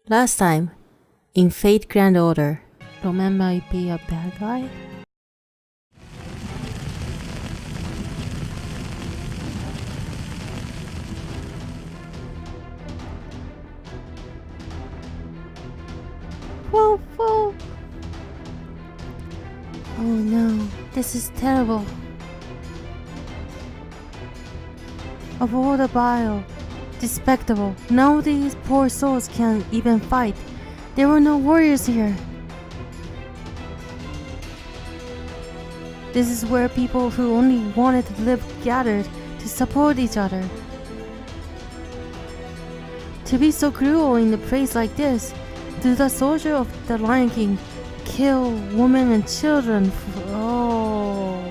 Last time, in Fate Grand Order, Roman might be a bad guy? Whoa, whoa! Oh no, this is terrible. Of all the bile, despicable. Now these poor souls can't even fight. There were no warriors here. This is where people who only wanted to live gathered to support each other. To be so cruel in a place like this, to the soldier of the Lion King, kill women and children. Oh.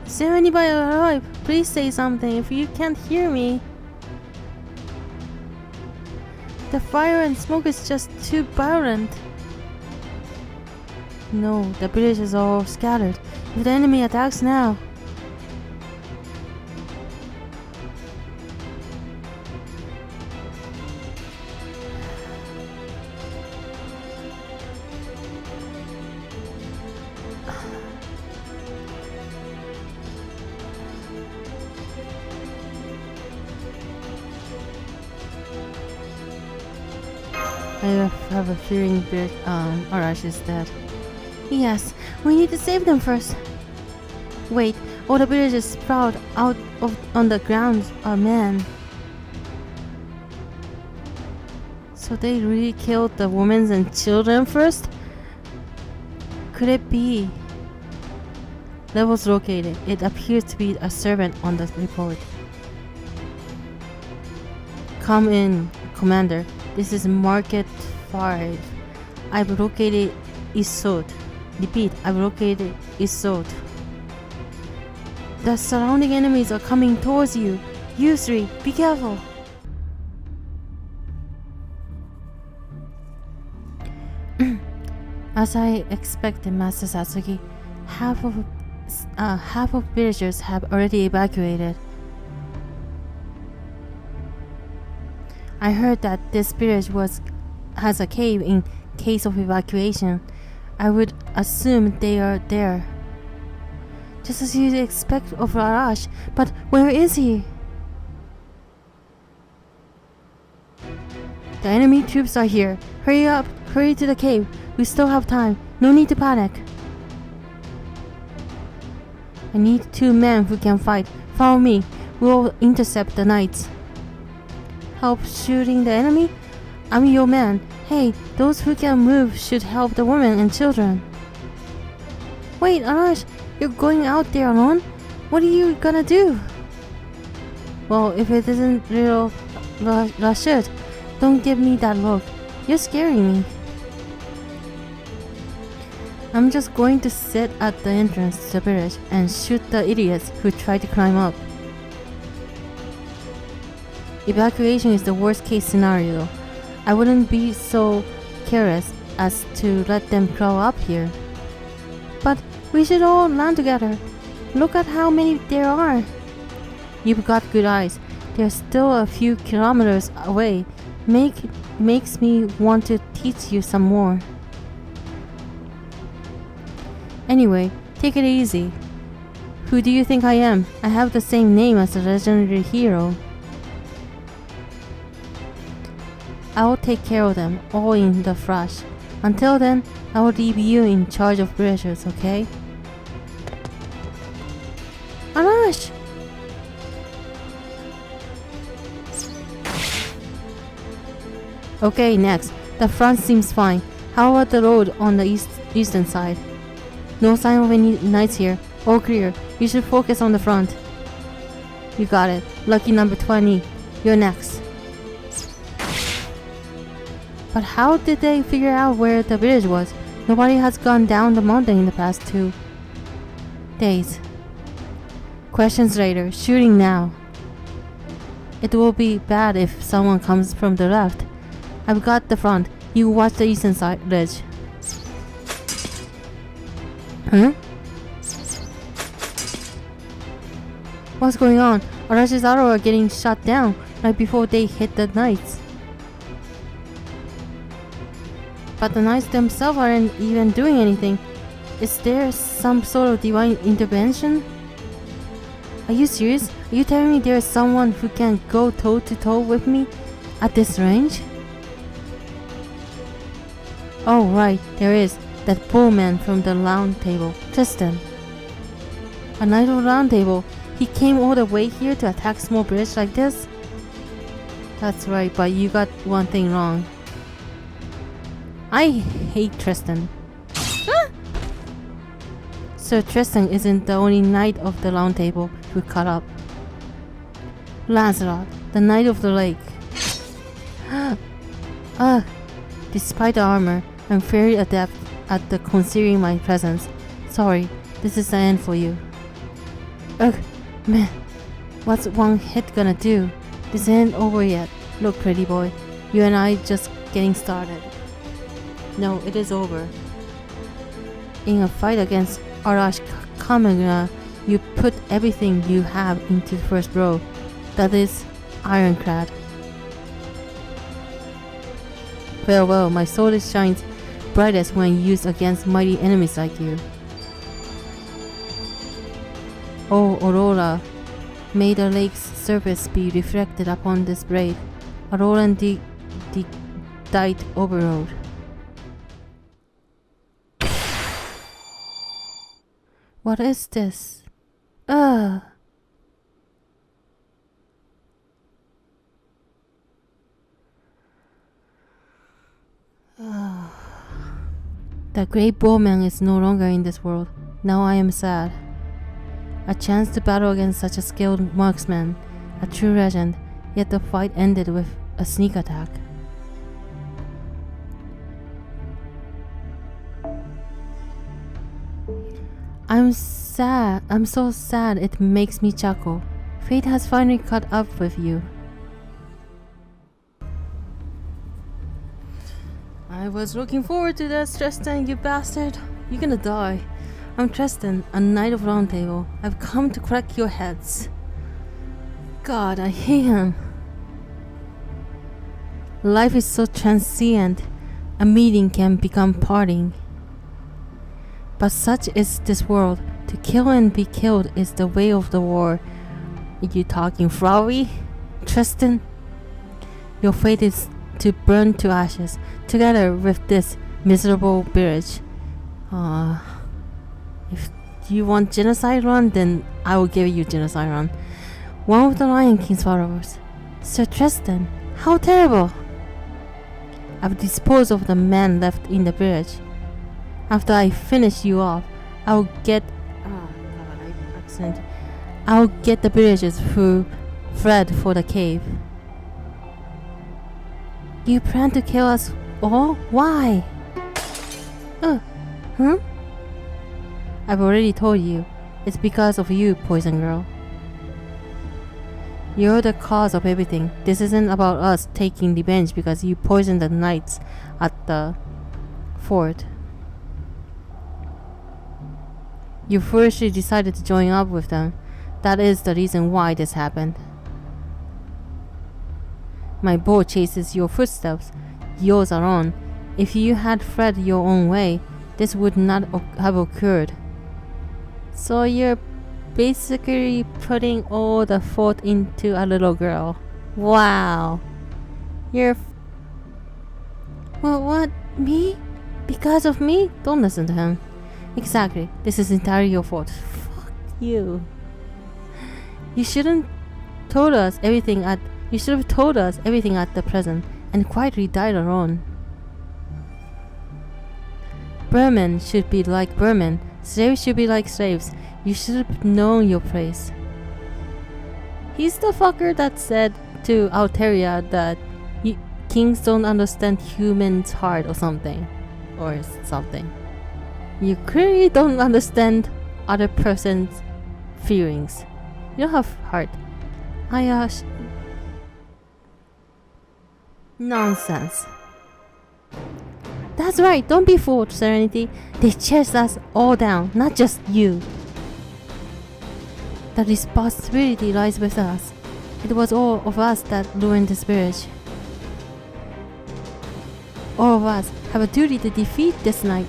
Is there anybody alive? Please say something if you can't hear me. The fire and smoke is just too violent. No, the village is all scattered. If the enemy attacks now. I have a feeling Arash is dead. Yes, we need to save them first. Wait, all the villagers sprout out on the ground are men. So they really killed the women and children first? Could it be? Levels located. It appears to be a servant on the report. Come in, Commander. This is Market 5. I've located Isod. Repeat, I've located Isod. The surrounding enemies are coming towards you. You three, be careful. As I expected, Master Satuki, half of villagers have already evacuated. I heard that this village has a cave in case of evacuation. I would assume they are there. Just as you'd expect of Arash, but where is he? The enemy troops are here. Hurry up, hurry to the cave. We still have time. No need to panic. I need 2 men who can fight. Follow me. We'll intercept the knights. Help shooting the enemy? I'm your man. Hey, those who can move should help the women and children. Wait, Arash, you're going out there alone? What are you gonna do? Well, if it isn't real Rashid, don't give me that look. You're scaring me. I'm just going to sit at the entrance to the village and shoot the idiots who try to climb up. Evacuation is the worst case scenario. I wouldn't be so careless as to let them crawl up here. But we should all land together. Look at how many there are. You've got good eyes. They're still a few kilometers away. Makes me want to teach you some more. Anyway, take it easy. Who do you think I am? I have the same name as the legendary hero. I'll take care of them, all in the flash. Until then, I will leave you in charge of villagers, okay? Arash! Okay, next. The front seems fine. How about the road on the eastern side? No sign of any knights here. All clear. You should focus on the front. You got it. Lucky number 20. You're next. But how did they figure out where the village was? Nobody has gone down the mountain in the past 2 days. Questions later. Shooting now. It will be bad if someone comes from the left. I've got the front. You watch the eastern side ledge. Huh? What's going on? Arash's arrow are getting shot down right before they hit the knights. But the knights themselves aren't even doing anything. Is there some sort of divine intervention? Are you serious? Are you telling me there is someone who can go toe to toe with me at this range? Oh right, there is. That bowman from the round table, Tristan. A knight of the round table. He came all the way here to attack small bridge like this? That's right, but you got one thing wrong. I hate Tristan. Sir Tristan isn't the only knight of the round table who caught up. Lancelot, the knight of the lake. Despite the armor, I'm very adept at the concealing my presence. Sorry, this is the end for you. Ugh, man, what's one hit gonna do? This ain't over yet. Look, pretty boy, you and I just getting started. No, it is over. In a fight against Arash Camelot, you put everything you have into the first row. That is ironclad. Farewell, my sword shines brightest when used against mighty enemies like you. Oh, Aurora, may the lake's surface be reflected upon this blade. Aurora and the died overload. What is this? Ugh. The great bowman is no longer in this world. Now I am sad. A chance to battle against such a skilled marksman, a true legend, yet the fight ended with a sneak attack. I'm sad. I'm so sad it makes me chuckle. Fate has finally caught up with you. I was looking forward to this, Tristan, you bastard. You're gonna die. I'm Tristan, a knight of round table. I've come to crack your heads. God, I hate him. Life is so transient. A meeting can become parting. But such is this world. To kill and be killed is the way of the war. Are you talking Flowey? Tristan? Your fate is to burn to ashes, together with this miserable village. If you want genocide run, then I will give you genocide run. One of the Lion King's followers. Sir Tristan, how terrible! I've disposed of the man left in the village. After I finish you off, I'll get the villagers who fled for the cave. You plan to kill us all? Why? I've already told you. It's because of you, Poison Girl. You're the cause of everything. This isn't about us taking revenge because you poisoned the knights at the fort. You foolishly decided to join up with them. That is the reason why this happened. My bow chases your footsteps. Yours are on. If you had fled your own way, this would not have occurred. So you're basically putting all the fault into a little girl. Wow. You're... Well, what? Me? Because of me? Don't listen to him. Exactly. This is entirely your fault. Fuck you. You shouldn't told us everything at... You should have told us everything at the present and quietly died alone. Vermin should be like vermin. Slaves should be like slaves. You should have known your place. He's the fucker that said to Alteria that kings don't understand humans' heart or something. Or something. You clearly don't understand other person's feelings. You don't have heart. Nonsense. That's right, don't be fooled, Serenity. They chased us all down, not just you. The responsibility lies with us. It was all of us that ruined this bridge. All of us have a duty to defeat this knight.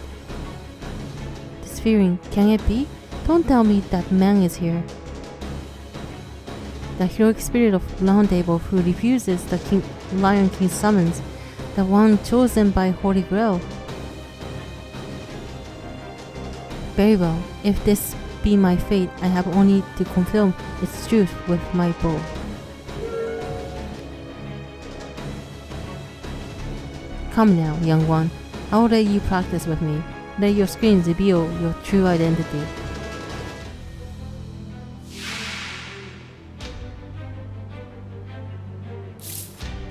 This fearing, can it be? Don't tell me that man is here. The heroic spirit of Round Table who refuses the Lion King's summons, the one chosen by Holy Grail. Very well, if this be my fate, I have only to confirm its truth with my bow. Come now, young one, I will let you practice with me. Let your screams reveal your true identity.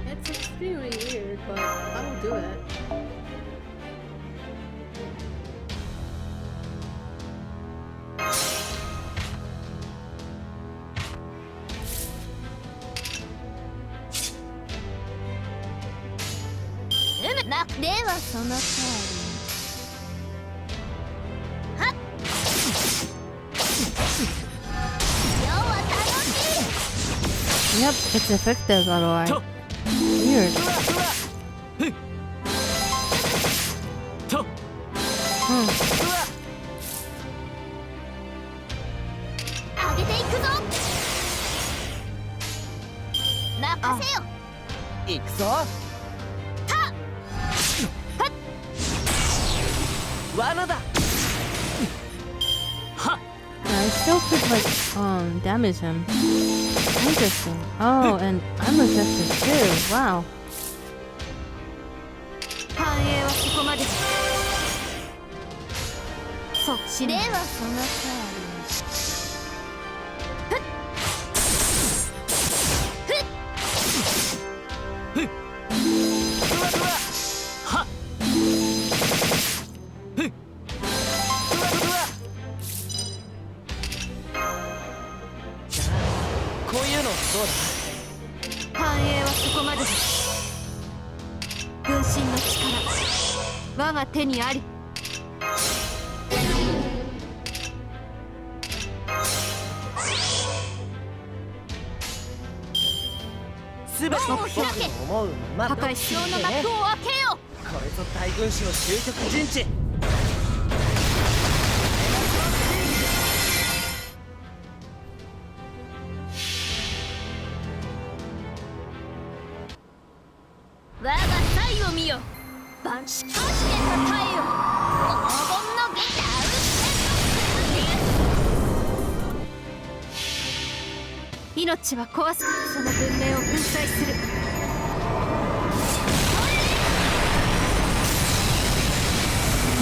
It's extremely weird, but I will do it. Yep, it's effective, alright. Weird. I still could like damage him. Interesting. Oh, and I'm affected too. Wow.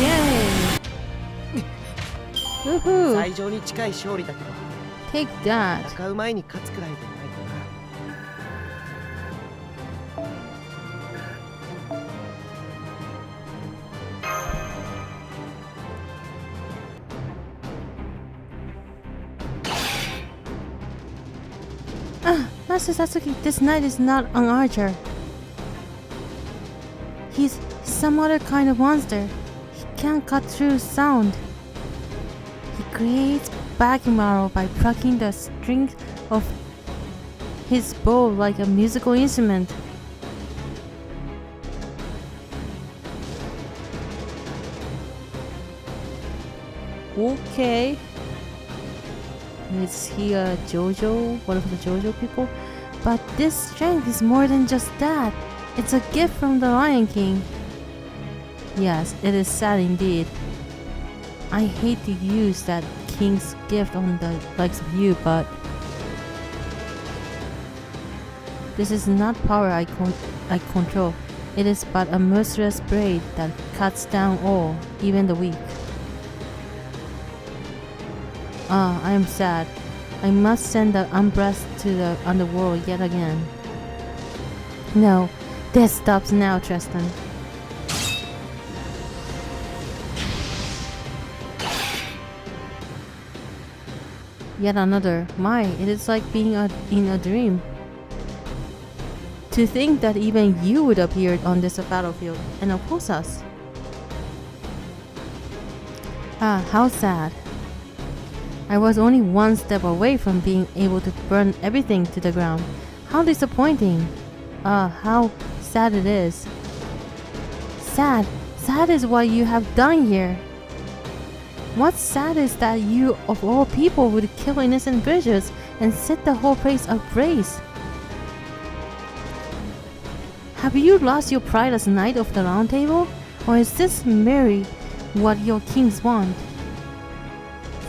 Yay! Woohoo! Take that! Master Satuki, this knight is not an archer. He's some other kind of monster. He can't cut through sound. He creates backing arrow by plucking the strings of his bow like a musical instrument. Okay. Is he a JoJo? One of the JoJo people? But this strength is more than just that. It's a gift from the Lion King. Yes, it is sad indeed. I hate to use that king's gift on the likes of you, but this is not power I control. It is but a merciless blade that cuts down all, even the weak. I am sad. I must send the unblessed to the underworld yet again. No, this stops now, Tristan. Yet another. My, it is like being in a dream. To think that even you would appear on this battlefield and oppose us. Ah, how sad. I was only one step away from being able to burn everything to the ground. How disappointing. How sad it is. Sad. Sad is what you have done here. What's sad is that you, of all people, would kill innocent villagers and set the whole place ablaze. Have you lost your pride as Knight of the Round Table? Or is this merely what your kings want?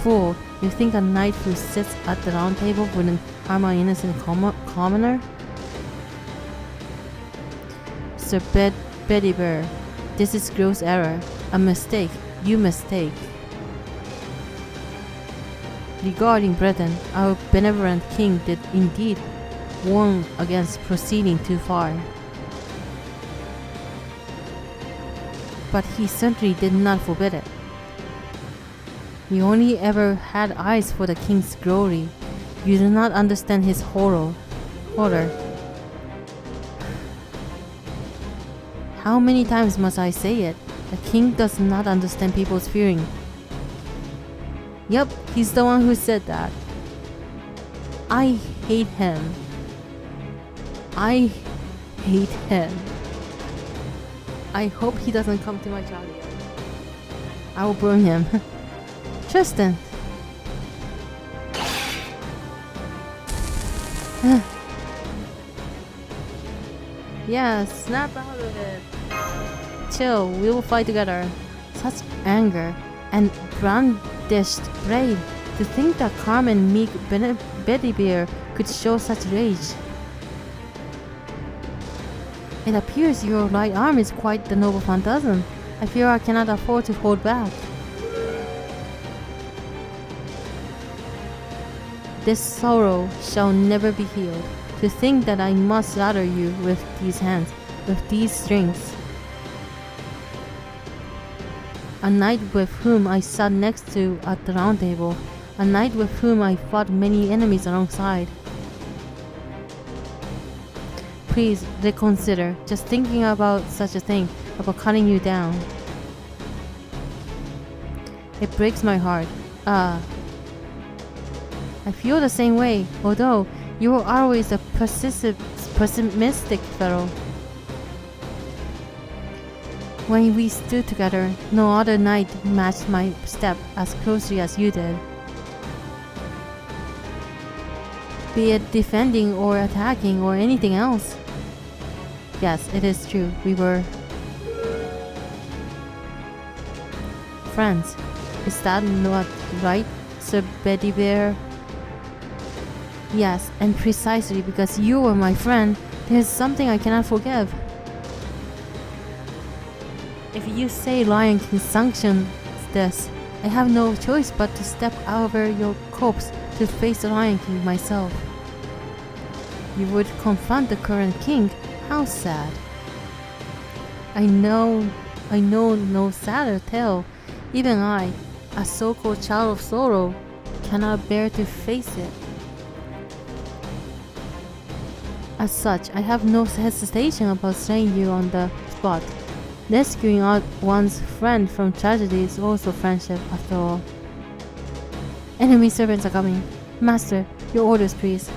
Fool, you think a knight who sits at the round table wouldn't harm an innocent commoner? Sir Betty Bear, this is gross error. A mistake. You mistake. Regarding Britain, our benevolent king did indeed warn against proceeding too far. But he certainly did not forbid it. You only ever had eyes for the king's glory. You do not understand his horror. How many times must I say it? The king does not understand people's feeling. Yep, he's the one who said that. I hate him. I hate him. I hope he doesn't come to my chariot. I will burn him. Tristan. Yeah, snap out of it. Chill, we will fight together. Such anger and brandished blade. To think that calm and meek Betty Bear could show such rage. It appears your right arm is quite the noble phantasm. I fear I cannot afford to hold back. This sorrow shall never be healed. To think that I must slaughter you with these hands, with these strings. A knight with whom I sat next to at the round table. A knight with whom I fought many enemies alongside. Please reconsider. Just thinking about such a thing, about cutting you down. It breaks my heart. I feel the same way, although you were always a pessimistic fellow. When we stood together, no other knight matched my step as closely as you did. Be it defending or attacking or anything else. Yes, it is true, we were friends. Is that not right, Sir Betty Bear? Yes, and precisely because you were my friend, there is something I cannot forgive. If you say Lion King sanctions this, I have no choice but to step over your corpse to face the Lion King myself. You would confront the current king? How sad. I know no sadder tale. Even I, a so-called child of sorrow, cannot bear to face it. As such, I have no hesitation about slaying you on the spot. Rescuing out one's friend from tragedy is also friendship, after all. Enemy servants are coming. Master, your orders, please.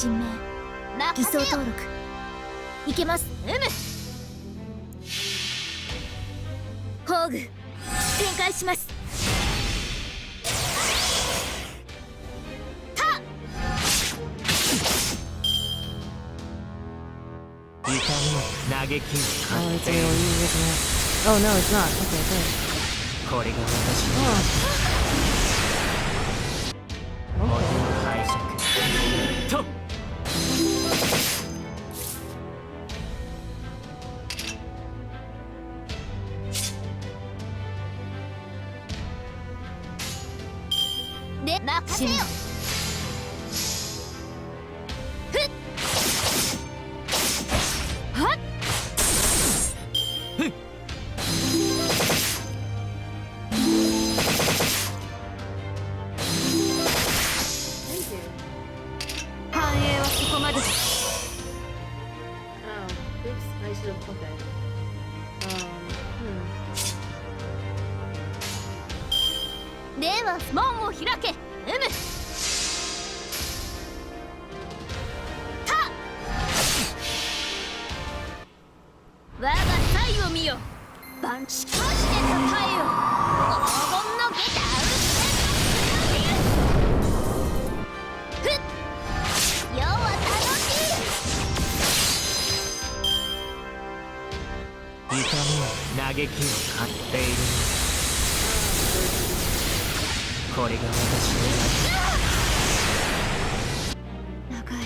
新名偽装登録いけます。宝具展開します。痛みを嘆きに Oh, 勝 it's ってい AOE, る isn't it? Oh, no, it's not. Okay, good. これが私の Oh. 音の解釈とで任せよ。繁栄はそこまでだ。Oh, oops, I should have put that. Hmm. では門を開け。我が才を見よ。万地化してたえよ。黄金のゲタウス世は楽しい。痛みを嘆きを買っているこれが私の長い。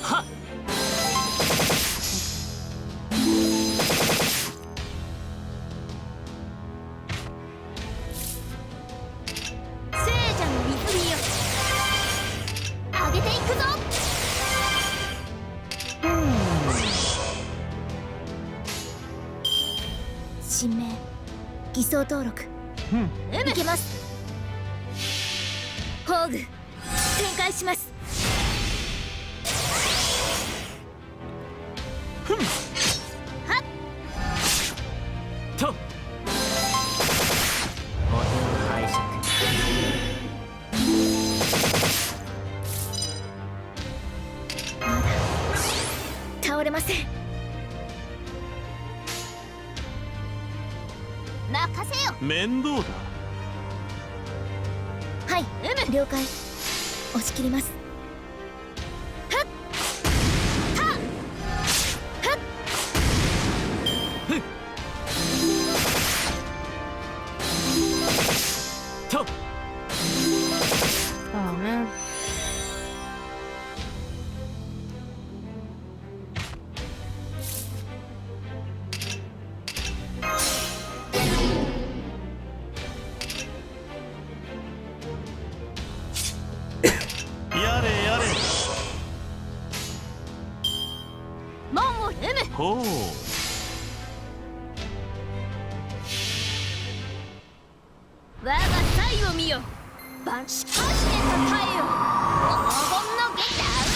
はっ聖者の泉よ。上げていくぞ。新名偽装登録いけます。宝具展開します。と音の解釈まだ倒れません。任せよ。面倒だ。はい、了解。押し切ります。はっはっはっと Oh, man. やれやれ。門をほう。我が才を見よ。万地化してたえよ。黄金のゲタウス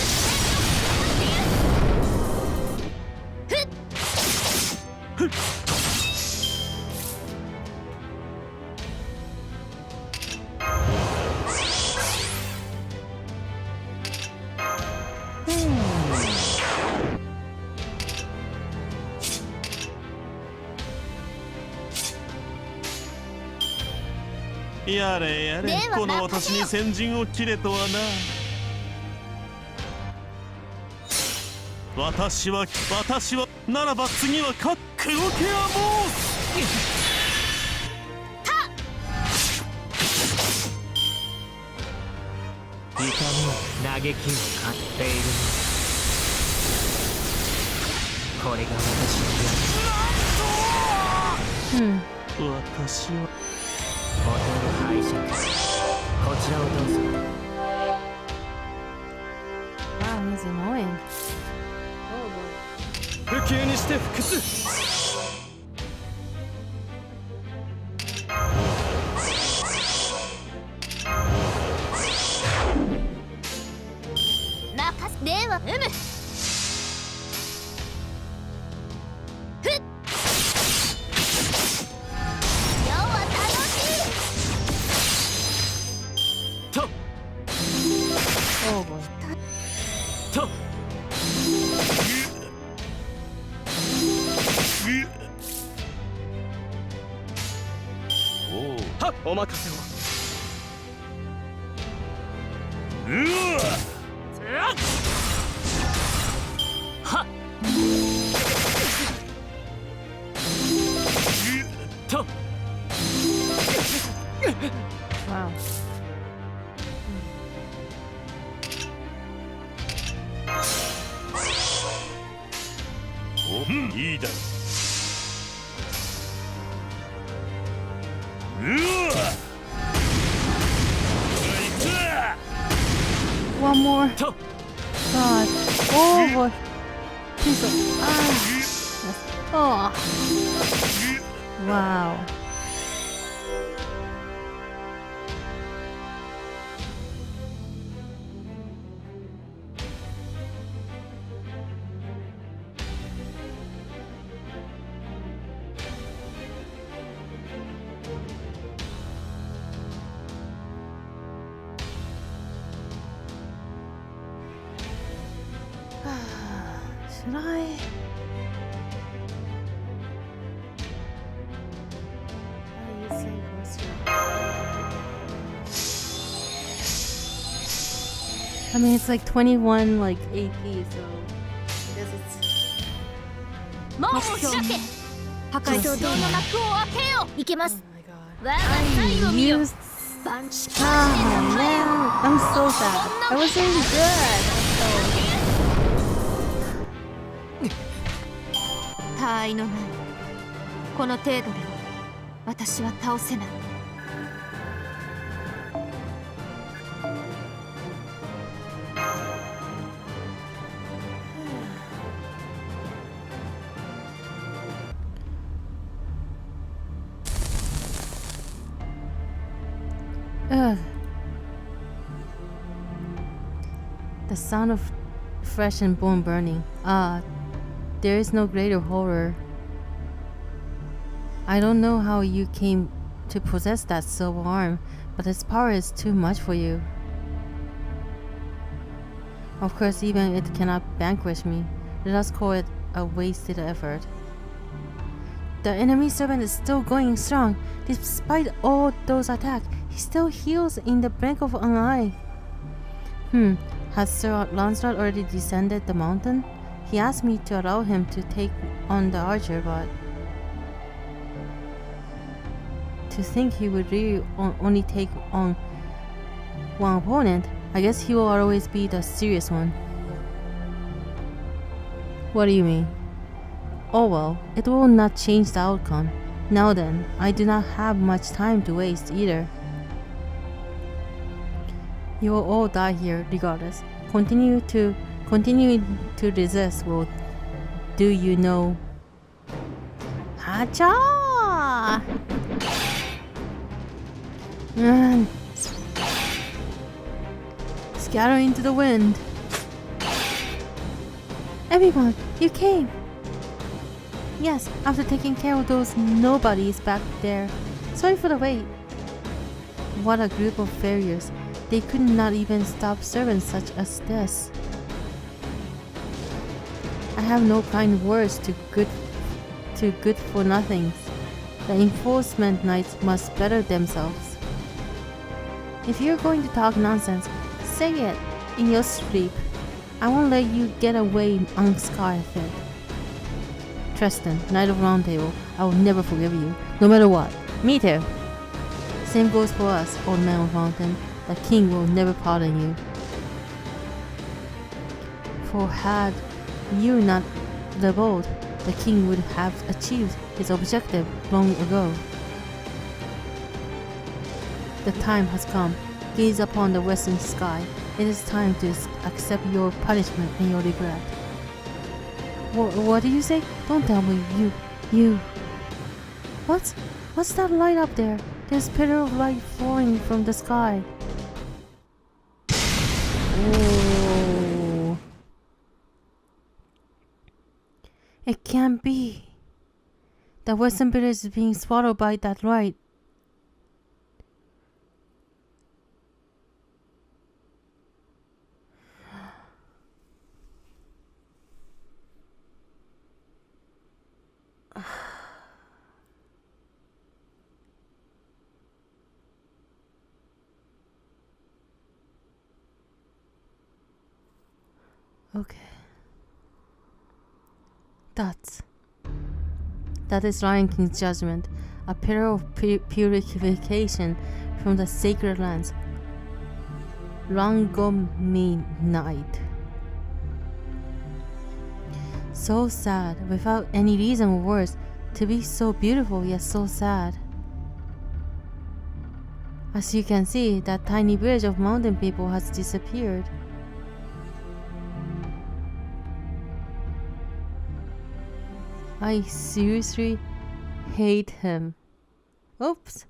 やれやれ。この私に先陣を切れとはな。私はならば次は黒ケアボース。痛みを嘆きを買っているこれが私の Hmm. 私は音の解釈こちらをどうぞ Wow, he's annoying. Oh, boy. 不及にして不屈。では世は楽しい。と Oh, boy. とはっお任せをはっと Wow. お、いいだろう。 One more. と God. Oh boy. Please don't. Yes. Oh. Wow. Should I? I mean, it's like 21 like AP, so I guess it's 門を開け破壊と銅の幕を開けよいけます oh my god. 我が最後見よ Used 万地 oh man, I'm so sad. I was doing good. 他愛のないこの程度では私は倒せない Ugh. The sound of flesh and bone burning. Ah, there is no greater horror. I don't know how you came to possess that silver arm, but its power is too much for you. Of course, even it cannot vanquish me. Let us call it a wasted effort. The enemy servant is still going strong. Despite all those attacks, he still heals in the blink of an eye. Has Sir Lancelot already descended the mountain? He asked me to allow him to take on the archer, but to think he would really only take on one opponent, I guess he will always be the serious one. What do you mean? Oh well, it will not change the outcome. Now then, I do not have much time to waste either. You will all die here regardless. Continuing to resist will do you no. Hacha! Scatter into the wind. Everyone, you came! Yes, after taking care of those nobodies back there. Sorry for the wait. What a group of farriers. They could not even stop servants such as this. I have no kind words to good for nothings. The enforcement knights must better themselves. If you're going to talk nonsense, say it in your sleep. I won't let you get away unscathed. Tristan, Knight of Round Table, I will never forgive you, no matter what. Me too. Same goes for us, old man of mountain. The king will never pardon you. For had you not rebelled, the king would have achieved his objective long ago. The time has come. Gaze upon the western sky. It is time to accept your punishment and your regret. What do you say? Don't tell me. You. What's that light up there? There's a pillar of light falling from the sky. Oh. It can't be. The western pillar is being swallowed by that light. Okay. That is Lion King's judgment, a pillar of purification from the sacred lands. Rangomi night. So sad, without any reason or words, to be so beautiful yet so sad. As you can see, that tiny village of mountain people has disappeared. I seriously hate him. Oops.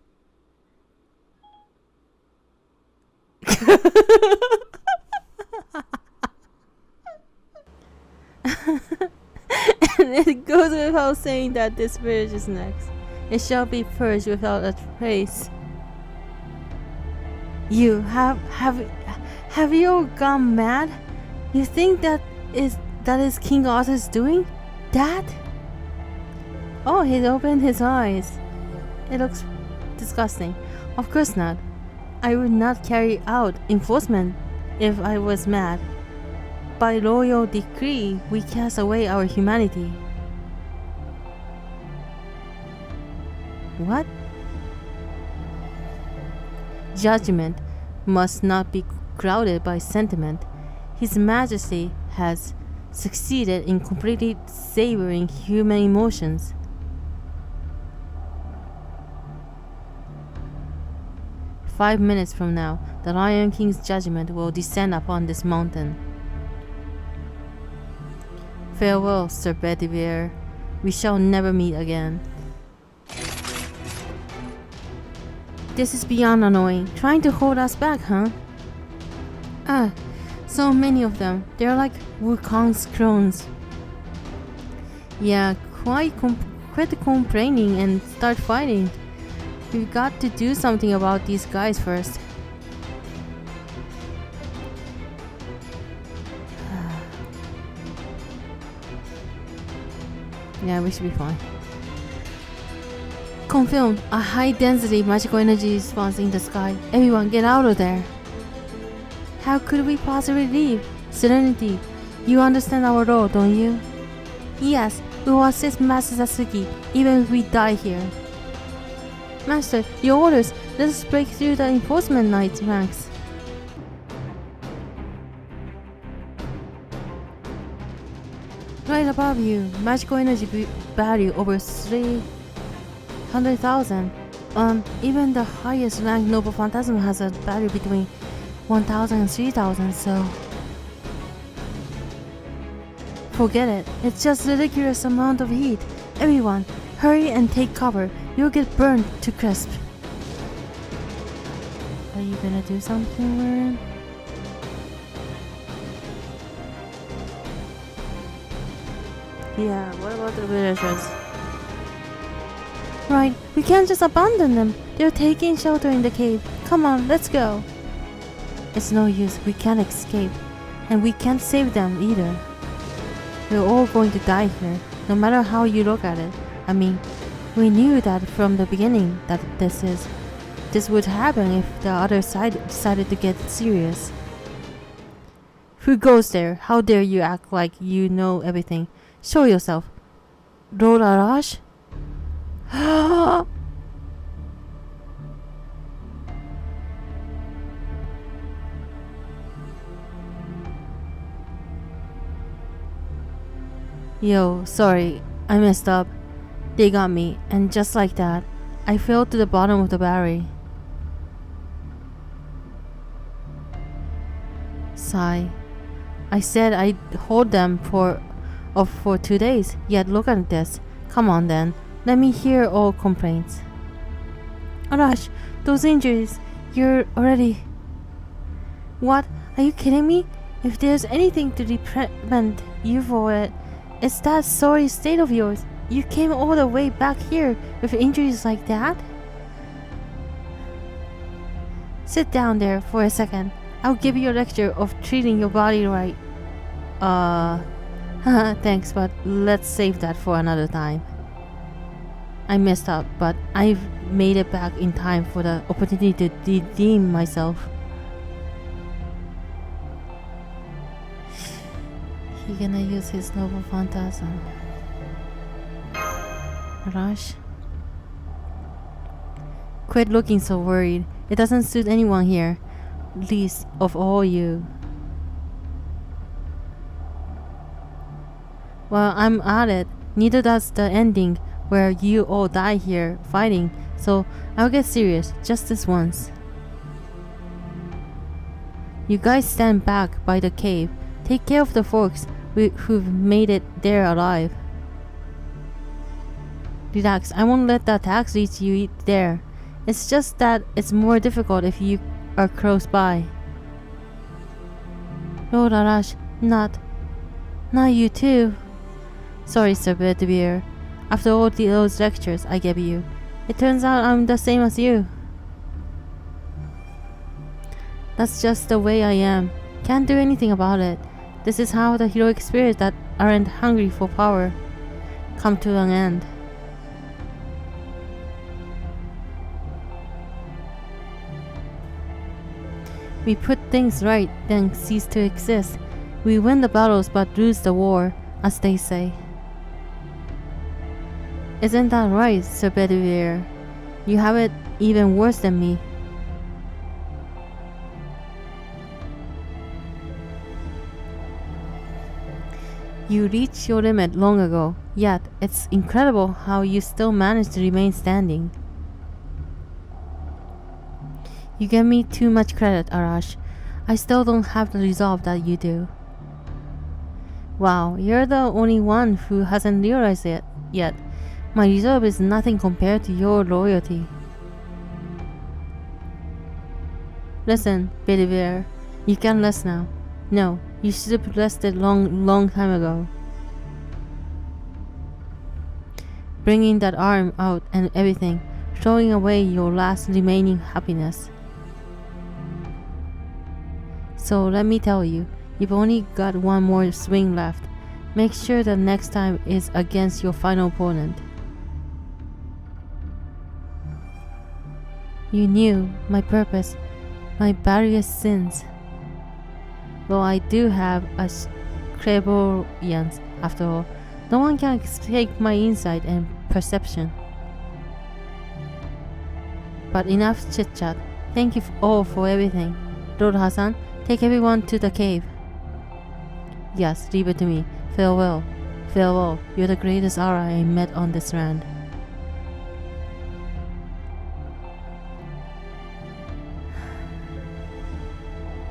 And it goes without saying that this village is next. It shall be purged without a trace. You have you all gone mad? You think that is King Arthur's doing? That? Oh, he opened his eyes. It looks disgusting. Of course not. I would not carry out enforcement if I was mad. By royal decree, we cast away our humanity. What? Judgment must not be crowded by sentiment. His Majesty has succeeded in completely savoring human emotions. "5 minutes from now, the Lion King's judgment will descend upon this mountain. Farewell, Sir Bedivere. We shall never meet again." This is beyond annoying. Trying to hold us back, huh? Ah, so many of them. They're like Wukong's clones. Yeah, quit complaining and start fighting. We've got to do something about these guys first. Yeah, we should be fine. Confirmed. A high-density magical energy response in the sky. Everyone, get out of there. How could we possibly leave? Serenity, you understand our role, don't you? Yes, we will assist Master Satuki, even if we die here. Master, your orders. Let us break through the enforcement knight's ranks. Right above you, magical energy value over 300,000. Even the highest rank noble phantasm has a value between 1,000 and 3,000, so... Forget it. It's just a ridiculous amount of heat. Everyone, hurry and take cover. You'll get burned to crisp. Are you gonna do something, Warren? Yeah, what about the villagers? Right, we can't just abandon them. They're taking shelter in the cave. Come on, let's go. It's no use, we can't escape. And we can't save them either. We're all going to die here, no matter how you look at it. I mean, we knew that from the beginning that this would happen if the other side decided to get serious. Who goes there? How dare you act like you know everything? Show yourself. Rolarash? Yo, sorry, I messed up. They got me, and just like that, I fell to the bottom of the barrel. Sigh. I said I'd hold them for 2 days, yet look at this. Come on then, let me hear all complaints. Arash, those injuries, you're already... What? Are you kidding me? If there's anything to reprimand you for it, it's that sorry state of yours. You came all the way back here with injuries like that? Sit down there for a second. I'll give you a lecture of treating your body right. Thanks, but let's save that for another time. I messed up, but I've made it back in time for the opportunity to redeem myself. He gonna use his noble phantasm. Rush. Quit looking so worried. It doesn't suit anyone here. Least of all you. Well, I'm at it. Neither does the ending where you all die here fighting. So I'll get serious just this once. You guys stand back by the cave. Take care of the folks who've made it there alive. Relax, I won't let the attacks reach you there. It's just that it's more difficult if you are close by. Lord Arash, not you too. Sorry, Sir Bedivere. After all those lectures I gave you, it turns out I'm the same as you. That's just the way I am. Can't do anything about it. This is how the heroic spirits that aren't hungry for power come to an end. We put things right, then cease to exist. We win the battles but lose the war, as they say. Isn't that right, Sir Bedivere? You have it even worse than me. You reached your limit long ago, yet it's incredible how you still manage to remain standing. You give me too much credit, Arash. I still don't have the resolve that you do. Wow, you're the only one who hasn't realized it yet. My reserve is nothing compared to your loyalty. Listen, Bedivere, you can rest now. No, you should have rested long time ago. Bringing that arm out and everything, throwing away your last remaining happiness. So let me tell you, you've only got one more swing left. Make sure the next time is against your final opponent. You knew my purpose, my various sins. Well, I do have a clairvoyance, after all. No one can escape my insight and perception. But enough chit-chat. Thank you all for everything. Lord Hassan, take everyone to the cave. Yes, leave it to me. Farewell. Farewell. You're the greatest Ara I met on this land.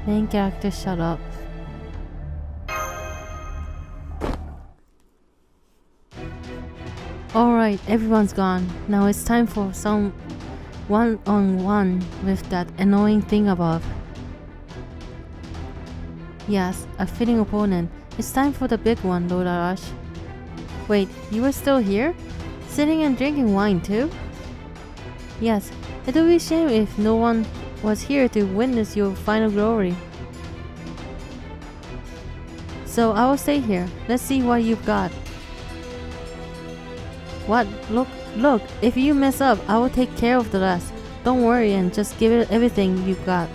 Main character, shut up. Alright, everyone's gone. Now it's time for some one-on-one with that annoying thing above. Yes, a fitting opponent. It's time for the big one, Lord Arash. Wait, you were still here? Sitting and drinking wine too? Yes, it would be a shame if no one was here to witness your final glory. So I will stay here. Let's see what you've got. What? Look, if you mess up, I will take care of the rest. Don't worry and just give it everything you've got.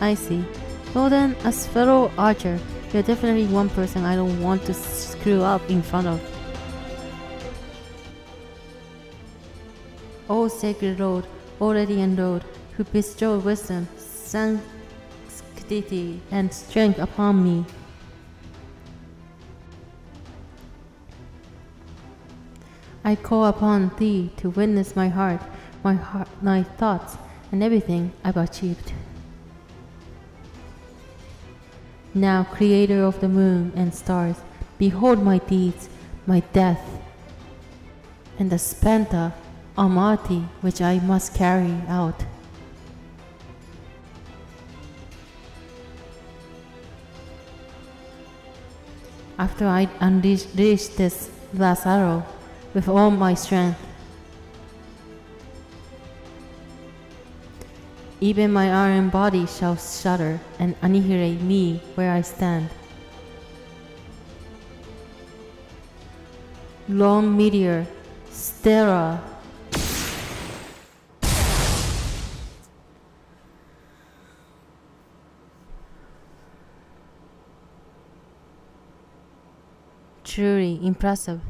I see. Well then, as fellow archer, you're definitely one person I don't want to screw up in front of. O sacred lord, already endowed, who bestowed wisdom, sanctity, and strength upon me. I call upon thee to witness my heart, my thoughts, and everything I've achieved. Now, creator of the moon and stars, behold my deeds, my death, and the spenta Almighty which I must carry out. After I unleash this last arrow with all my strength, even my iron body shall shudder and annihilate me where I stand. Long meteor, Stera. truly impressive.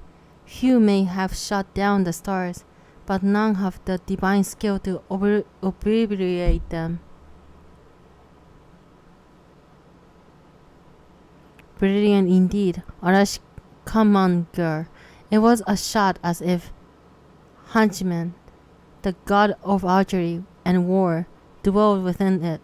Few may have shot down the stars, but none have the divine skill to obliterate them. Brilliant indeed, Arashi. Come on, girl. It was a shot as if Hachiman, the god of archery and war, dwelled within it.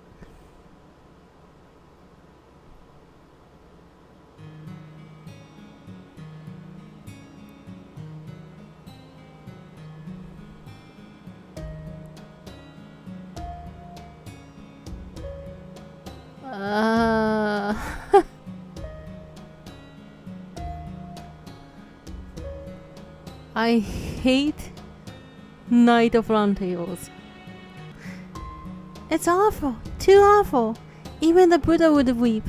I hate Knight of Round Tables. It's awful, too awful. Even the Buddha would weep.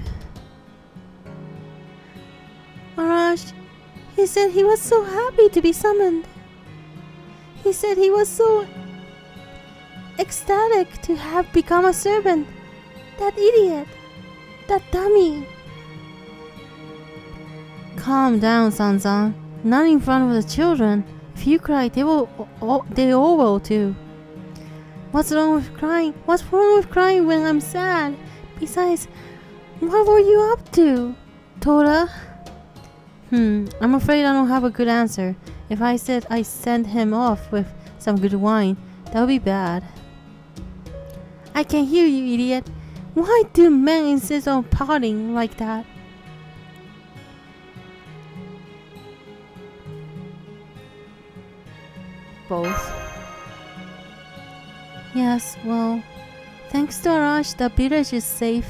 Arash, he said he was so happy to be summoned. He said he was so ecstatic to have become a servant. That idiot. That dummy. Calm down, Sansan. Not in front of the children. If you cry, they all will too. What's wrong with crying? What's wrong with crying when I'm sad? Besides, what were you up to, Tora? I'm afraid I don't have a good answer. If I said I sent him off with some good wine, that would be bad. I can hear you, idiot. Why do men insist on pouting like that? Both. Yes, well, thanks to Arash, the village is safe.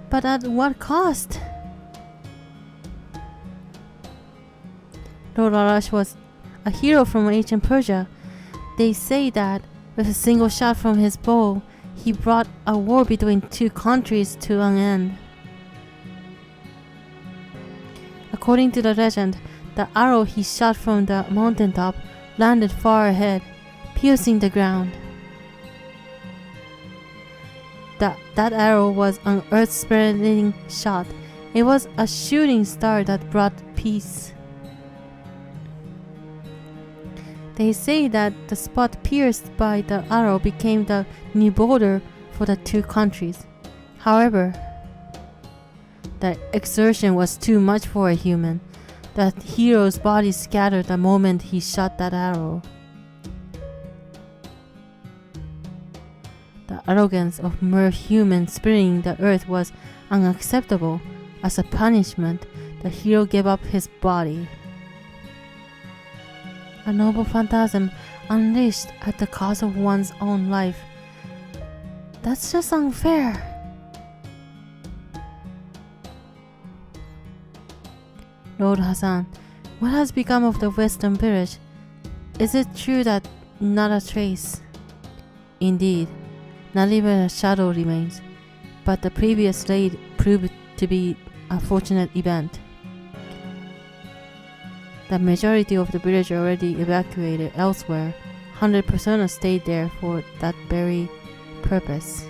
But at what cost? Lord Arash was a hero from ancient Persia. They say that with a single shot from his bow, he brought a war between two countries to an end. According to the legend, the arrow he shot from the mountaintop landed far ahead, piercing the ground. That arrow was an earth-spreading shot. It was a shooting star that brought peace. They say that the spot pierced by the arrow became the new border for the two countries. However, the exertion was too much for a human. The hero's body scattered the moment he shot that arrow. The arrogance of mere humans spreading the earth was unacceptable. As a punishment, the hero gave up his body. A noble phantasm unleashed at the cost of one's own life. That's just unfair. Lord Hassan, what has become of the Western village? Is it true that not a trace? Indeed, not even a shadow remains, but the previous raid proved to be a fortunate event. The majority of the village already evacuated elsewhere. 100% stayed there for that very purpose.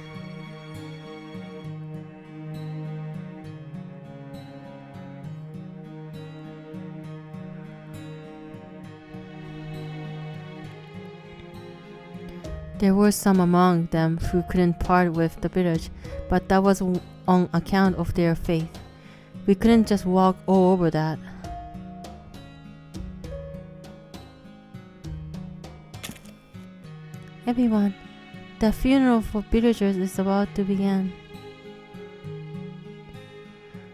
There were some among them who couldn't part with the village, but that was on account of their faith. We couldn't just walk all over that. Everyone, the funeral for villagers is about to begin.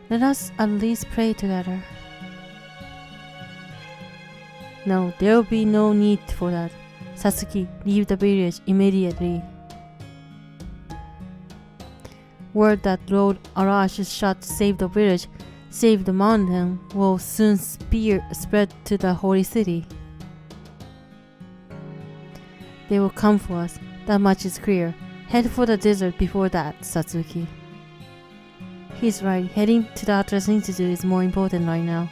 Let us at least pray together. No, there will be no need for that. Satuki, leave the village immediately. Word that Lord Arash's shot saved the village, saved the mountain, will soon spread to the holy city. They will come for us, that much is clear. Head for the desert before that, Satuki. He's right, heading to the Atlas Institute is more important right now.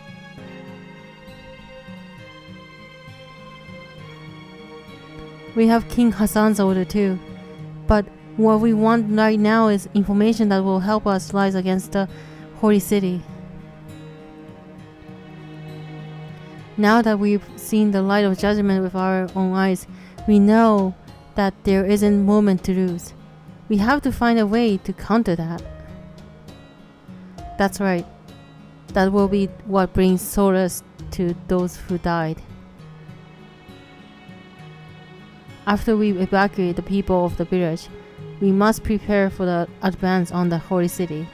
We have King Hassan's order too, but what we want right now is information that will help us rise against the holy city. Now that we've seen the light of judgment with our own eyes, we know that there isn't moment to lose. We have to find a way to counter that. That's right. That will be what brings solace to those who died. After we evacuate the people of the village, we must prepare for the advance on the holy city.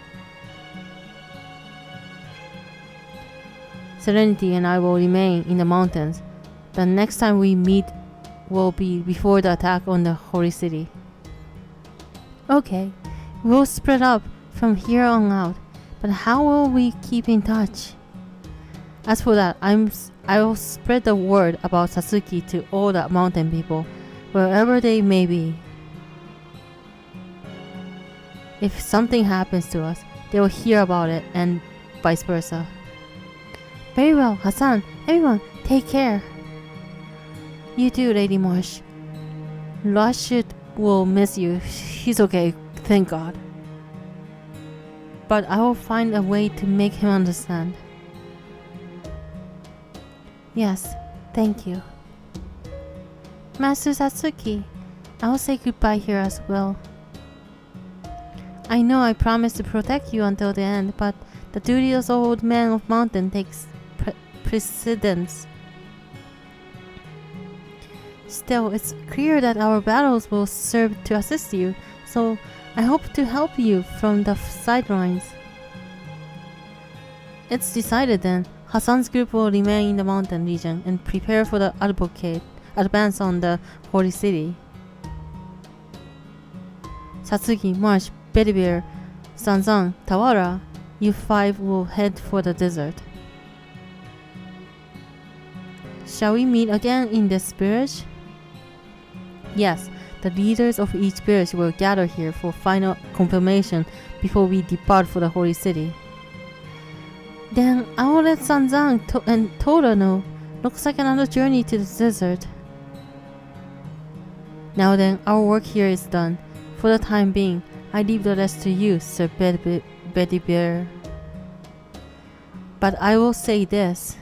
Serenity and I will remain in the mountains. The next time we meet will be before the attack on the holy city. Okay, we'll spread up from here on out, but how will we keep in touch? As for that, I will spread the word about Satuki to all the mountain people, wherever they may be. If something happens to us, they will hear about it and vice versa. Very well, Hassan. Everyone, take care. You too, Lady Marsh. Rashid will miss you. He's okay, thank God. But I will find a way to make him understand. Yes, thank you. Master Satsuki, I will say goodbye here as well. I know I promised to protect you until the end, but the duty of the old man of mountain takes precedence. Still, it's clear that our battles will serve to assist you, so I hope to help you from the sidelines. It's decided then. Hassan's group will remain in the mountain region and prepare for the advance on the holy city. Satsuki, Marsh, Bedivere, Sanzang, Tawara, you five will head for the desert. Shall we meet again in this village? Yes, the leaders of each village will gather here for final confirmation before we depart for the holy city. Then I will let Sanzang and Tora know. Looks like another journey to the desert. Now then, our work here is done. For the time being, I leave the rest to you, Sir Bedivere. But I will say this.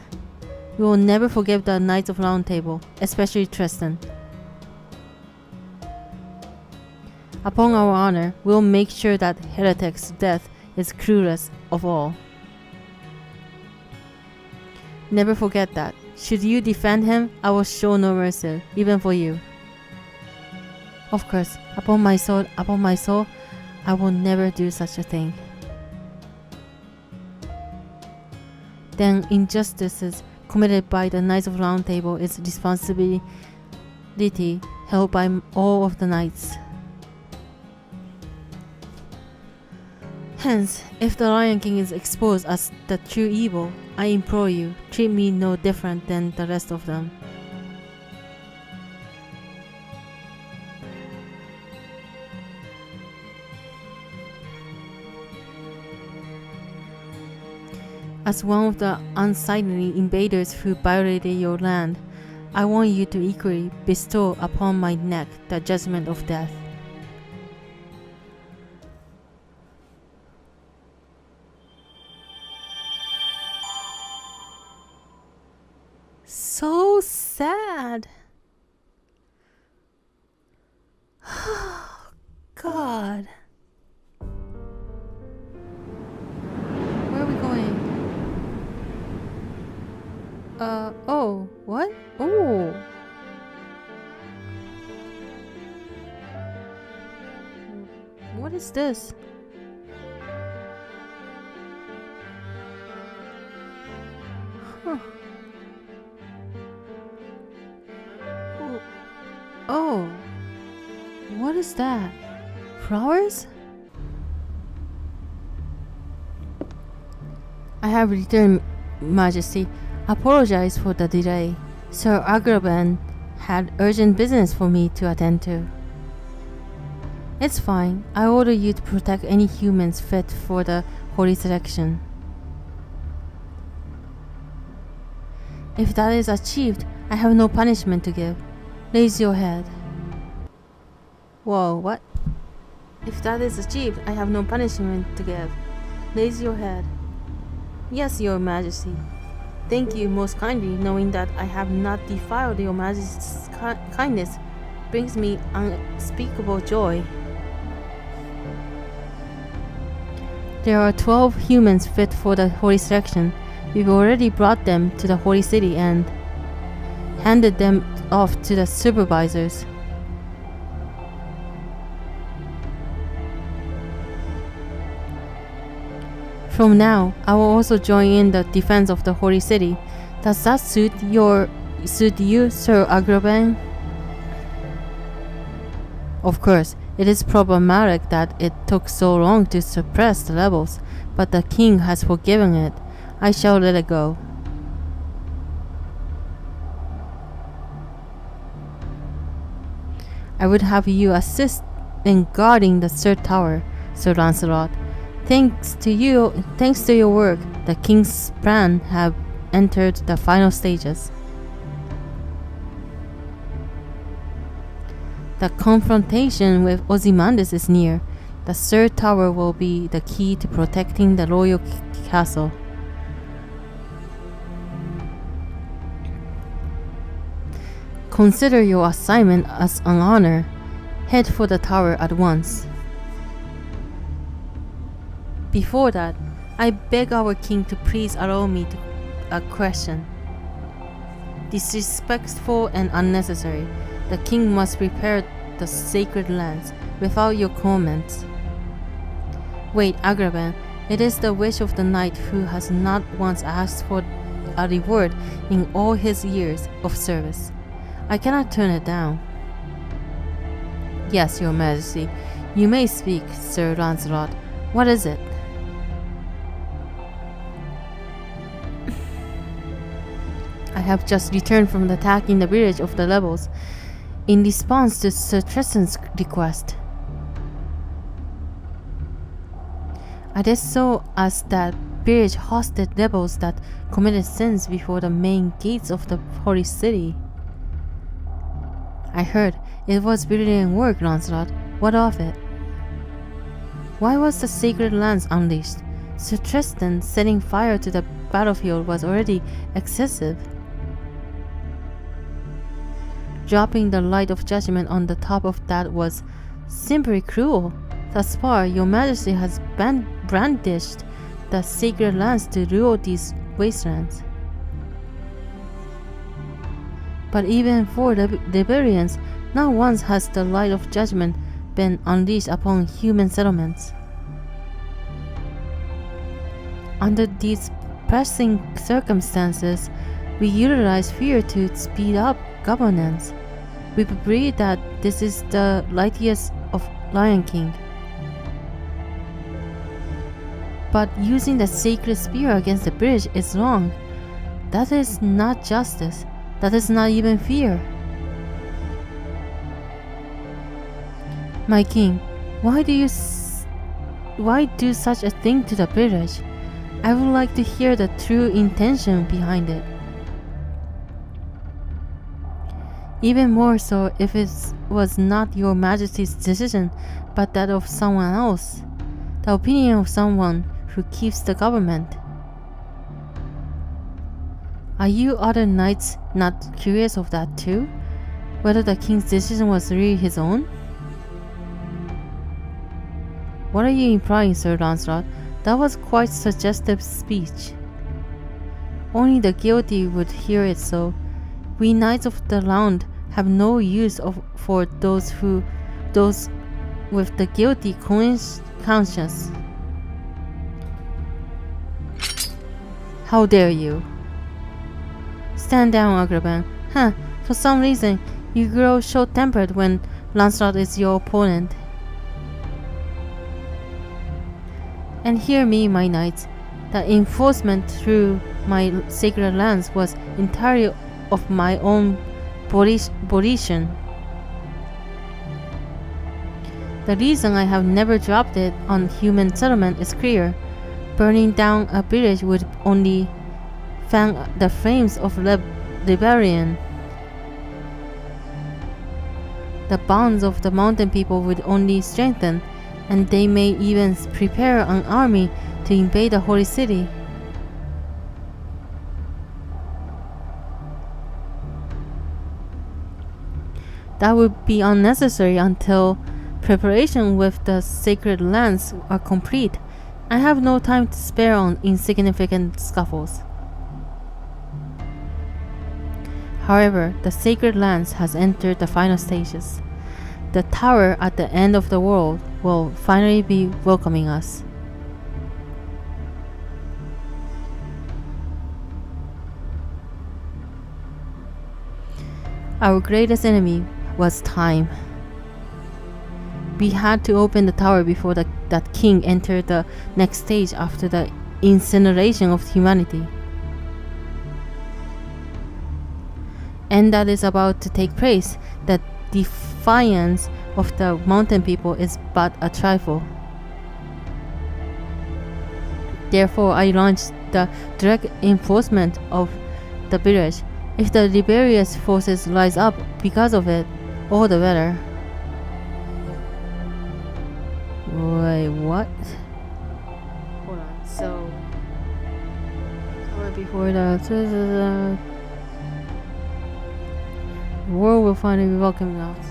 We will never forgive the Knights of Round Table, especially Tristan. Upon our honor, we will make sure that Heretic's death is cruelest of all. Never forget that. Should you defend him, I will show no mercy, even for you. Of course, upon my soul, I will never do such a thing. Then injustices committed by the Knights of Round Table is responsibility held by all of the knights. Hence, if the Lion King is exposed as the true evil, I implore you, treat me no different than the rest of them. As one of the unsightly invaders who violated your land, I want you to equally bestow upon my neck the judgment of death. So sad. God. Where are we going? Oh, what? Oh. What is this? Huh. Oh. What is that? Flowers? I have returned, Majesty. Apologize for the delay. Sir Agraban had urgent business for me to attend to. It's fine. I order you to protect any humans fit for the holy selection. If that is achieved, I have no punishment to give. Raise your head. Whoa, what? If that is achieved, I have no punishment to give. Raise your head. Yes, Your Majesty. thank you most kindly, knowing that I have not defiled your majesty's kindness brings me unspeakable joy. There are 12 humans fit for the holy selection. We've already brought them to the holy city and handed them off to the supervisors. From now, I will also join in the defense of the holy city. Does that suit you, Sir Agrabah? Of course, it is problematic that it took so long to suppress the rebels, but the king has forgiven it. I shall let it go. I would have you assist in guarding the third tower, Sir Lancelot. Thanks to your work, the king's plan have entered the final stages. The confrontation with Ozymandias is near. The third tower will be the key to protecting the royal castle. Consider your assignment as an honor. Head for the tower at once. Before that, I beg our king to please allow me a question. Disrespectful and unnecessary. The king must prepare the sacred lands without your comments. Wait, Agrabah, it is the wish of the knight who has not once asked for a reward in all his years of service. I cannot turn it down. Yes, your majesty. You may speak, Sir Lancelot. What is it? I have just returned from attacking the village of the rebels in response to Sir Tristan's request. I did so as that village hosted rebels that committed sins before the main gates of the holy city. I heard it was brilliant work, Lancelot. What of it? Why was the sacred lance unleashed? Sir Tristan setting fire to the battlefield was already excessive. Dropping the light of judgment on the top of that was simply cruel. Thus far, your majesty has brandished the sacred lance to rule these wastelands. But even for the barbarians, not once has the light of judgment been unleashed upon human settlements. Under these pressing circumstances, we utilize fear to speed up governance. We believe that this is the righteous of Lion King. But using the sacred spear against the bridge is wrong. That is not justice. That is not even fear. My king, why do such a thing to the village? I would like to hear the true intention behind it. Even more so if it was not your majesty's decision, but that of someone else. The opinion of someone who keeps the government. Are you other knights not curious of that too? Whether the king's decision was really his own? What are you implying, Sir Lancelot? That was quite suggestive speech. Only the guilty would hear it so. We knights of the round have no use for those with the guilty conscience. How dare you? Stand down, Agrabah. For some reason, you grow short-tempered when Lancelot is your opponent. And hear me, my knights. The enforcement through my sacred lance was entirely of my own volition. The reason I have never dropped it on human settlement is clear. Burning down a village would only fan the flames of rebellion. The bonds of the mountain people would only strengthen, and they may even prepare an army to invade the holy city. That would be unnecessary until preparation with the sacred lands are complete. I have no time to spare on insignificant scuffles. However, the sacred lance has entered the final stages. The tower at the end of the world will finally be welcoming us. Our greatest enemy was time. We had to open the tower before that king entered the next stage after the incineration of humanity. And that is about to take place. The defiance of the mountain people is but a trifle. Therefore, I launched the direct enforcement of the village. If the rebellious forces rise up because of it, all the better. Wait, what? Hold on. So, before the world will finally be welcoming us.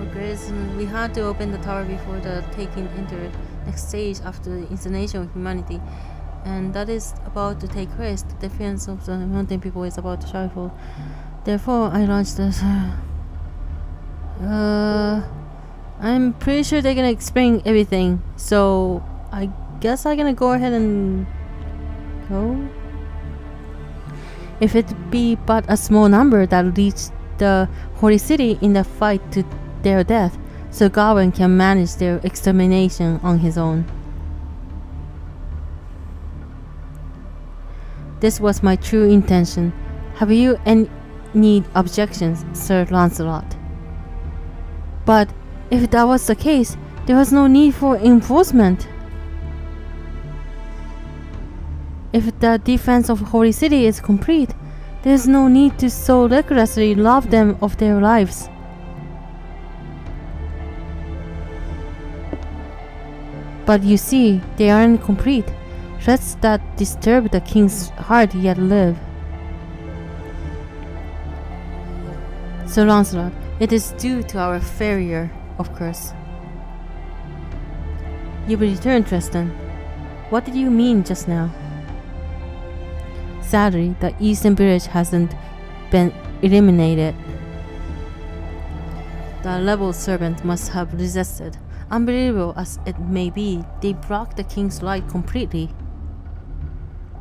Okay, so we had to open the tower before the taking into the next stage after the incineration of humanity. And that is about to take place. The defense of the mountain people is about to trifle. Therefore, I launched this. I'm pretty sure they're gonna explain everything. So, I guess I'm gonna go ahead and go. If it be but a small number that leads the holy city in the fight to their death, so Gawain can manage their extermination on his own. This was my true intention. Have you any objections, Sir Lancelot? But if that was the case, there was no need for enforcement. If the defense of Holy City is complete, there is no need to so recklessly rob them of their lives. But you see, they aren't complete. Threats that disturb the king's heart yet live. Sir Lancelot, it is due to our failure, of course. You returned, Tristan. What did you mean just now? Sadly, the eastern village hasn't been eliminated. The level servant must have resisted. Unbelievable as it may be, they blocked the king's light completely.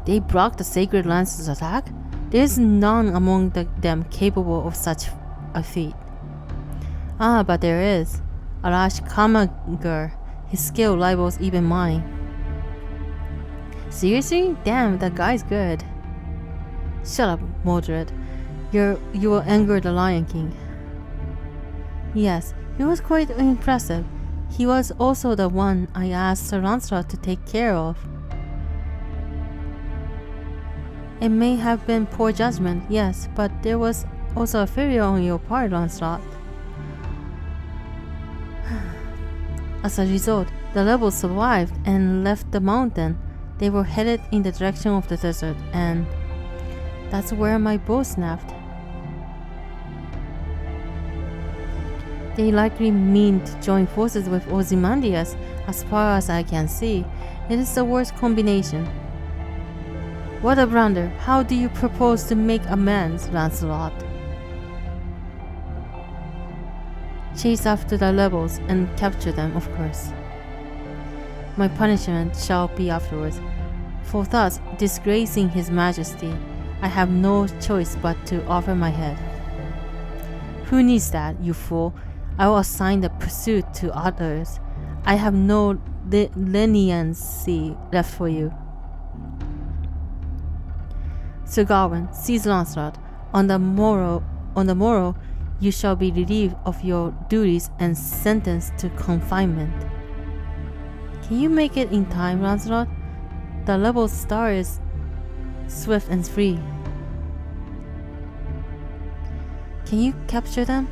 They blocked the sacred lance's attack? There is none among them capable of such a feat. Ah, but there is. Arash Kamagar. His skill rivals even mine. Seriously? Damn, that guy's good. Shut up, Mordred. You will anger the Lion King. Yes, he was quite impressive. He was also the one I asked Sir Lancelot to take care of. It may have been poor judgment, yes, but there was also a failure on your part, Lancelot. As a result, the rebels survived and left the mountain. They were headed in the direction of the desert, and that's where my bow snapped. They likely mean to join forces with Ozymandias, as far as I can see. It is the worst combination. What a blunder! How do you propose to make amends, Lancelot? Chase after the rebels and capture them, of course. My punishment shall be afterwards. For thus disgracing His Majesty, I have no choice but to offer my head. Who needs that, you fool? I will assign the pursuit to others. I have no leniency left for you. Sir Gawain, seize Lancelot. On the morrow, you shall be relieved of your duties and sentenced to confinement. Can you make it in time, Lancelot? The rebel star is swift and free. Can you capture them?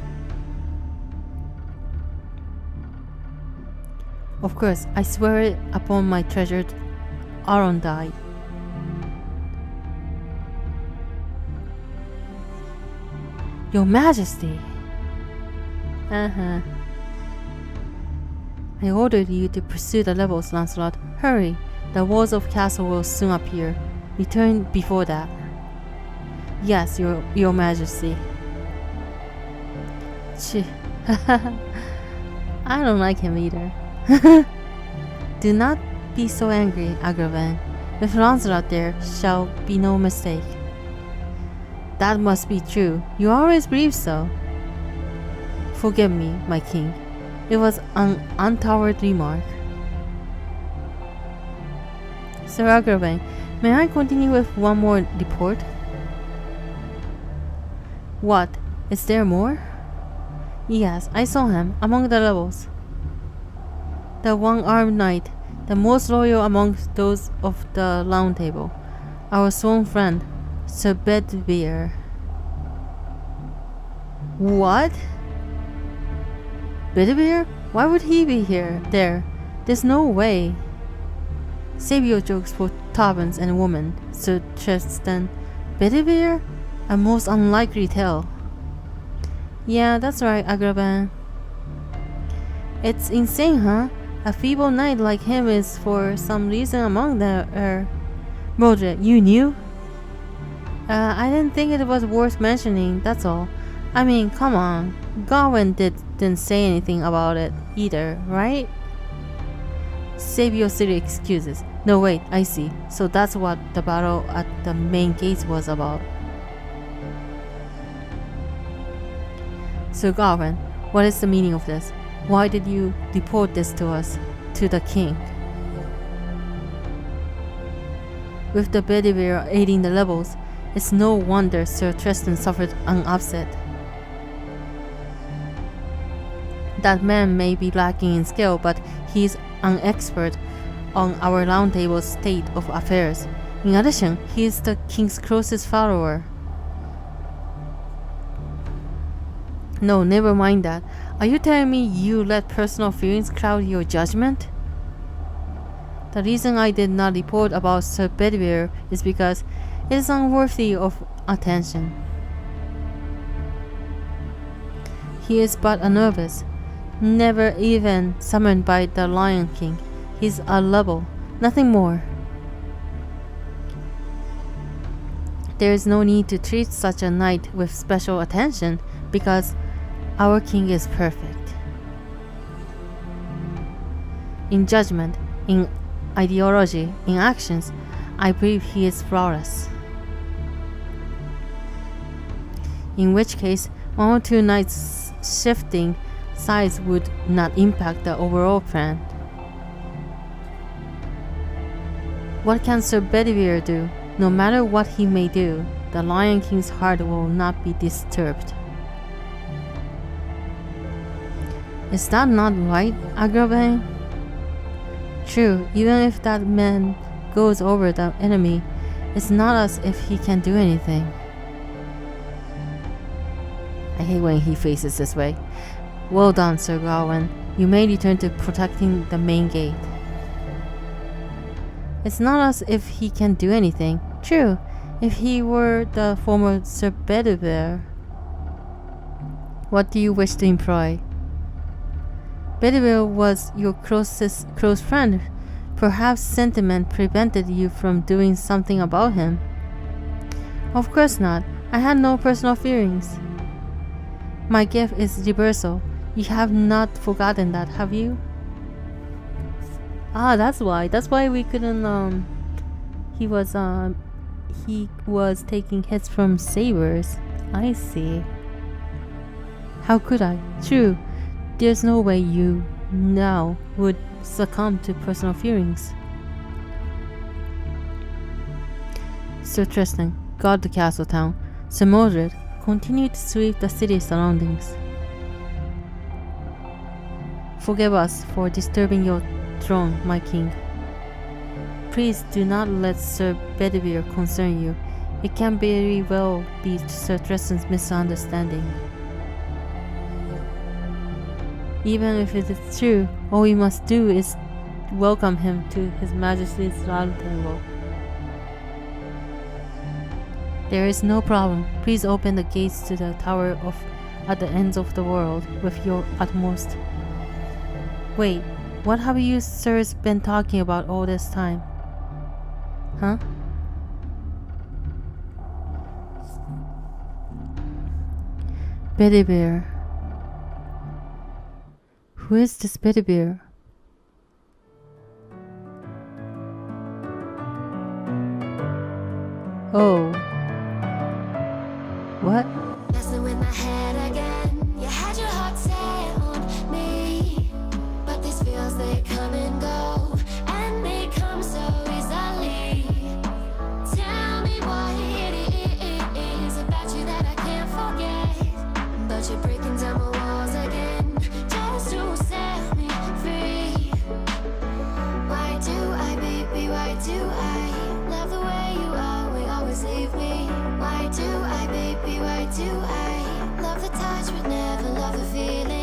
Of course, I swear it upon my treasured Arondite. Your Majesty. I ordered you to pursue the levels, Lancelot. Hurry! The walls of castle will soon appear. Return before that. Yes, your Majesty. I don't like him either. Do not be so angry, Agravan. With Lancelot there shall be no mistake. That must be true. You always believe so. Forgive me, my king. It was an untoward remark. Sir Agravan, may I continue with one more report? What? Is there more? Yes, I saw him among the levels. The one-armed knight, the most loyal amongst those of the Round Table, our sworn friend, Sir Bedivere. What? Bedivere? Why would he be there? There's no way. Save your jokes for taverns and women, Sir Tristan. Bedivere? A most unlikely tale. Yeah, that's right, Agravan. It's insane, huh? A feeble knight like him is for some reason among the Mordred, you knew? I didn't think it was worth mentioning, that's all. I mean, come on. Gawain didn't say anything about it either, right? Save your silly excuses. No, wait, I see. So that's what the battle at the main gates was about. Sir Gawain, what is the meaning of this? Why did you report this to us, to the king? With the Bedivere aiding the levels, it's no wonder Sir Tristan suffered an upset. That man may be lacking in skill, but he's an expert on our Round Table's state of affairs. In addition, he is the king's closest follower. No, never mind that. Are you telling me you let personal feelings cloud your judgment? The reason I did not report about Sir Bedivere is because it is unworthy of attention. He is but a novice, never even summoned by the Lion King. He's a level, nothing more. There is no need to treat such a knight with special attention because our king is perfect. In judgment, in ideology, in actions, I believe he is flawless. In which case, one or two knights shifting sides would not impact the overall plan. What can Sir Bedivere do? No matter what he may do, the Lion King's heart will not be disturbed. Is that not right, Agravan? True, even if that man goes over the enemy, it's not as if he can do anything. I hate when he faces this way. Well done, Sir Gawain. You may return to protecting the main gate. It's not as if he can do anything. True, if he were the former Sir Bedivere. What do you wish to employ? Bedivere was your close friend. Perhaps sentiment prevented you from doing something about him. Of course not. I had no personal feelings. My gift is reversal. You have not forgotten that, have you? Ah, that's why. That's why we couldn't. He was taking hits from sabers. I see. How could I? True. There's no way you now would succumb to personal feelings. Sir Tristan, guard the castle town. Sir Mordred, continue to sweep the city surroundings. Forgive us for disturbing your throne, my king. Please do not let Sir Bedivere concern you. It can very well be Sir Tristan's misunderstanding. Even if it is true, all we must do is welcome him to His Majesty's Round Table. There is no problem. Please open the gates to the tower at the ends of the world with your utmost. Wait, what have you sirs been talking about all this time? Huh? Betty Bear. Who is this Betty Bear? Oh. What? Messing with my head again. You had your heart set on me, but these feels they come and go, and they come so easily. Tell me what it is about you that I can't forget, but you're breaking down my walls again just to set me free. Why do I, baby? Why do I love the way you are? We always leave me. Why do I, baby? Why do I love the touch but never love the feeling?